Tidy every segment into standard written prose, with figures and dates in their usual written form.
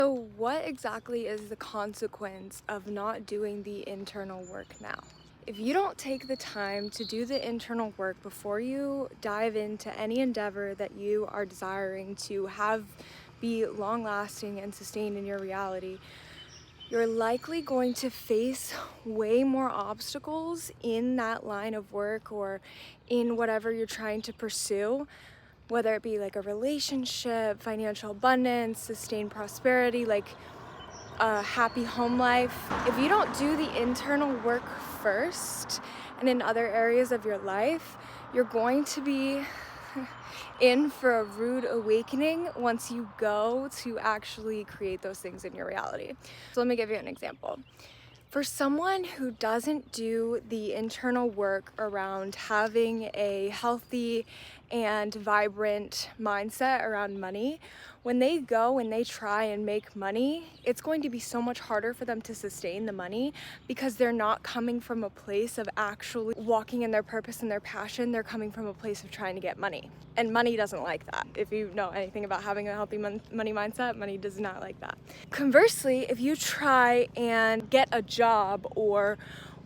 So what exactly is the consequence of not doing the internal work now? If you don't take the time to do the internal work before you dive into any endeavor that you are desiring to have be long-lasting and sustained in your reality, you're likely going to face way more obstacles in that line of work or in whatever you're trying to pursue, whether it be like a relationship, financial abundance, sustained prosperity, like a happy home life. If you don't do the internal work first and in other areas of your life, you're going to be in for a rude awakening once you go to actually create those things in your reality. So let me give you an example. For someone who doesn't do the internal work around having a healthy and vibrant mindset around money, when they go and they try and make money, it's going to be so much harder for them to sustain the money because they're not coming from a place of actually walking in their purpose and their passion. They're coming from a place of trying to get money. And money doesn't like that. If you know anything about having a healthy money mindset, money does not like that. Conversely, if you try and get a job or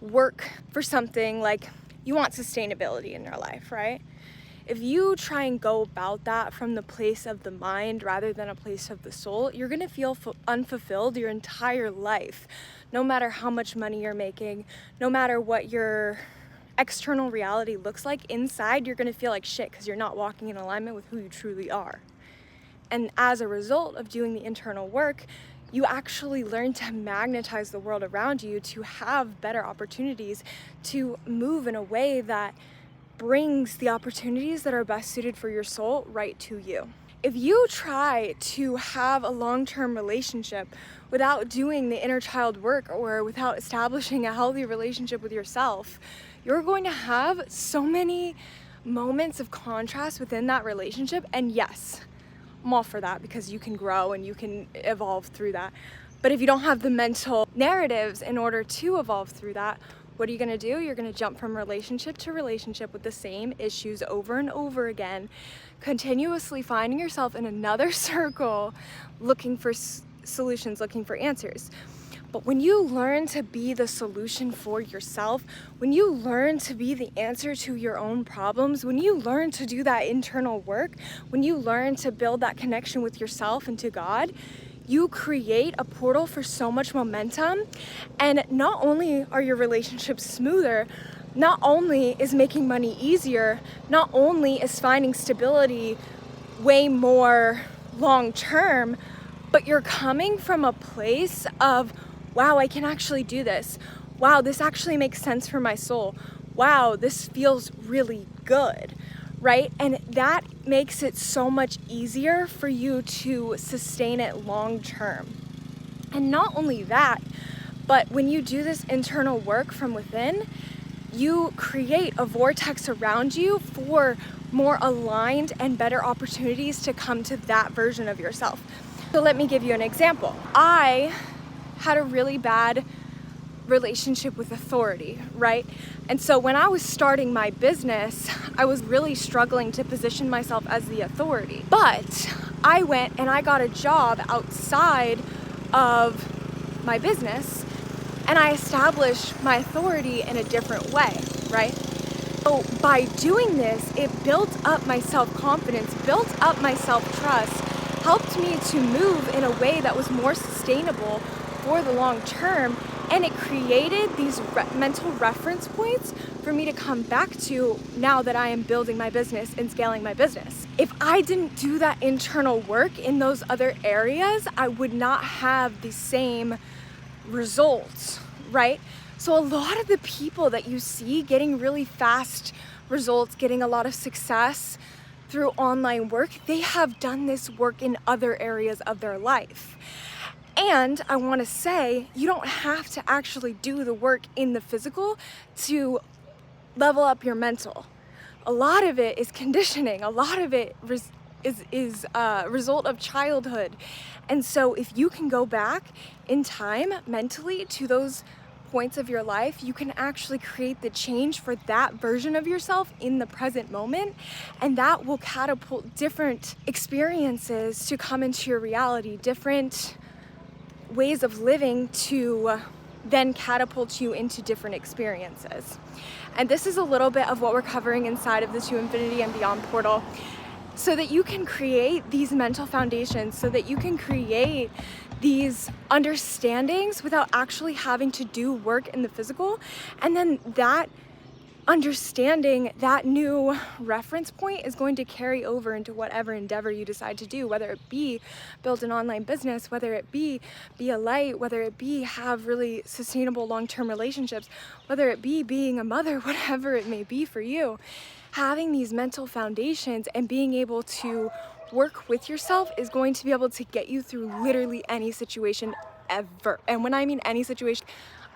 work for something, like you want sustainability in your life, right? If you try and go about that from the place of the mind rather than a place of the soul, you're gonna feel unfulfilled your entire life. No matter how much money you're making, no matter what your external reality looks like, inside you're gonna feel like shit because you're not walking in alignment with who you truly are. And as a result of doing the internal work, you actually learn to magnetize the world around you to have better opportunities to move in a way that brings the opportunities that are best suited for your soul right to you. If you try to have a long-term relationship without doing the inner child work or without establishing a healthy relationship with yourself, you're going to have so many moments of contrast within that relationship. And yes, I'm all for that because you can grow and you can evolve through that. But if you don't have the mental narratives in order to evolve through that, what are you gonna do? You're gonna jump from relationship to relationship with the same issues over and over again, continuously finding yourself in another circle, looking for solutions, looking for answers. But when you learn to be the solution for yourself, when you learn to be the answer to your own problems, when you learn to do that internal work, when you learn to build that connection with yourself and to God, you create a portal for so much momentum. And not only are your relationships smoother, not only is making money easier, not only is finding stability way more long term, but you're coming from a place of, wow, I can actually do this. Wow, this actually makes sense for my soul. Wow, this feels really good, right? And that makes it so much easier for you to sustain it long term. And not only that, but when you do this internal work from within, you create a vortex around you for more aligned and better opportunities to come to that version of yourself. So let me give you an example. I had a really bad relationship with authority, right? And so when I was starting my business, I was really struggling to position myself as the authority. But I went and I got a job outside of my business and I established my authority in a different way, right? So by doing this, it built up my self-confidence, built up my self-trust, helped me to move in a way that was more sustainable for the long term, and it created these mental reference points for me to come back to now that I am building my business and scaling my business. If I didn't do that internal work in those other areas, I would not have the same results, right? So a lot of the people that you see getting really fast results, getting a lot of success through online work, they have done this work in other areas of their life. And I want to say, you don't have to actually do the work in the physical to level up your mental. A lot of it is conditioning. A lot of it is a result of childhood. And so if you can go back in time mentally to those points of your life, you can actually create the change for that version of yourself in the present moment, and that will catapult different experiences to come into your reality, different ways of living to then catapult you into different experiences. And this is a little bit of what we're covering inside of the To Infinity and Beyond portal, so that you can create these mental foundations, so that you can create these understandings without actually having to do work in the physical. And then that understanding, that new reference point, is going to carry over into whatever endeavor you decide to do, whether it be build an online business, whether it be a light, whether it be have really sustainable long-term relationships, whether it be being a mother, whatever it may be for you. Having these mental foundations and being able to work with yourself is going to be able to get you through literally any situation ever. And when I mean any situation,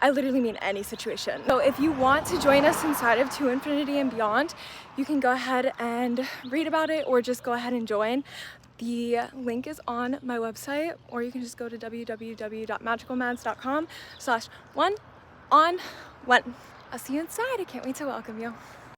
I literally mean any situation. So if you want to join us inside of To Infinity and Beyond, you can go ahead and read about it, or just go ahead and join. The link is on my website, or you can just go to www.magicalmads.com/one-on-one. I'll see you inside. I can't wait to welcome you.